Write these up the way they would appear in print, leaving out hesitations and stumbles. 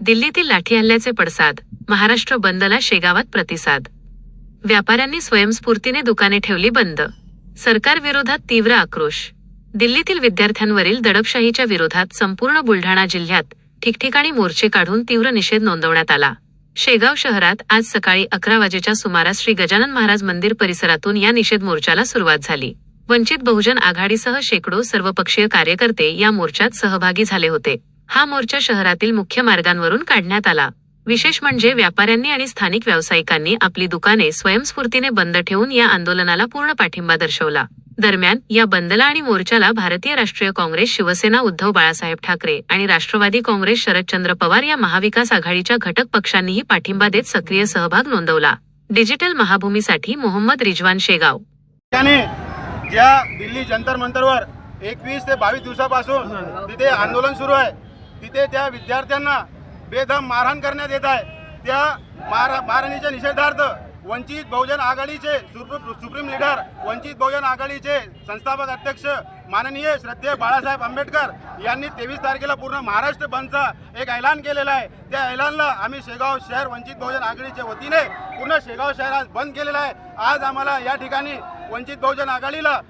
दिल्लीतील लाठी हल्ल्याचे पडसाद, महाराष्ट्र बंदला शेगावात प्रतिसाद. व्यापाऱ्यांनी स्वयंस्फूर्तीने दुकाने ठेवली बंद. सरकार विरोधात तीव्र आक्रोश. दिल्लीतील विद्यार्थ्यांवरील दडपशाहीच्या विरोधात संपूर्ण बुलढाणा जिल्ह्यात ठिकठिकाणी मोर्चे काढून तीव्र निषेध नोंदवण्यात आला. शेगाव शहरात आज सकाळी 11 वाजेच्या सुमारास श्री गजानन महाराज मंदिर परिसरातून या निषेध मोर्चाला सुरुवात झाली. वंचित बहुजन आघाडीसह शेकडो सर्वपक्षीय कार्यकर्ते या मोर्चात सहभागी झाले होते. हा मोर्चा शहरातील मुख्य मार्गांवरून काढण्यात आला. विशेष म्हणजे व्यापाऱ्यांनी आणि स्थानिक व्यावसायिकांनी आपली दुकाने स्वयंस्फूर्तीने बंद ठेवून या आंदोलनाला पूर्ण पाठिंबा दर्शवला. दरम्यान या बंदला आणि मोर्चाला भारतीय राष्ट्रीय काँग्रेस, शिवसेना उद्धव बाळासाहेब ठाकरे आणि राष्ट्रवादी काँग्रेस शरदचंद्र पवार या महाविकास आघाडीच्या घटक पक्षांनीही पाठिंबा देत सक्रिय सहभाग नोंदवला. डिजिटल महाभूमीसाठी मोहम्मद रिजवान, शेगाव. ज्या दिल्ली जंतर मंतरवर 21 ते 22 दिवसापासून तिथे आंदोलन सुरू आहे, तिथे त्या विद्यार्थ्यांना बेदम मारहाण करण्यात येत आहे. त्या मारहाणीच्या निषेधार्थ वंचित बहुजन आघाडीचे सुप्रीम लीडर, वंचित बहुजन आघाडीचे संस्थापक अध्यक्ष माननीय श्रद्धेय बाळासाहेब आंबेडकर यांनी 23 तारखेला पूर्ण महाराष्ट्र बंदचा एक ऐलान केलेला आहे. त्या ऐलानला आम्ही शेगाव शहर वंचित बहुजन आघाडीच्या वतीने पूर्ण शेगाव शहर आज बंद केलेला आहे. आज आम्हाला या ठिकाणी वंचित बहुजन आघाडीला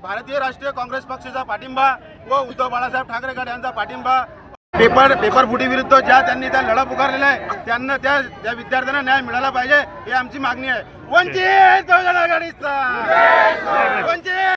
भारतीय राष्ट्रीय काँग्रेस पक्षाचा पाठिंबा व उद्धव बाळासाहेब ठाकरे गट यांचा पाठिंबा, पेपर फुटी विरुद्ध ज्या त्यांनी त्या लढा पुकारलेला आहे त्यांना त्या विद्यार्थ्यांना न्याय मिळाला पाहिजे ही आमची मागणी आहे. वंचित बहुजन आघाडीचा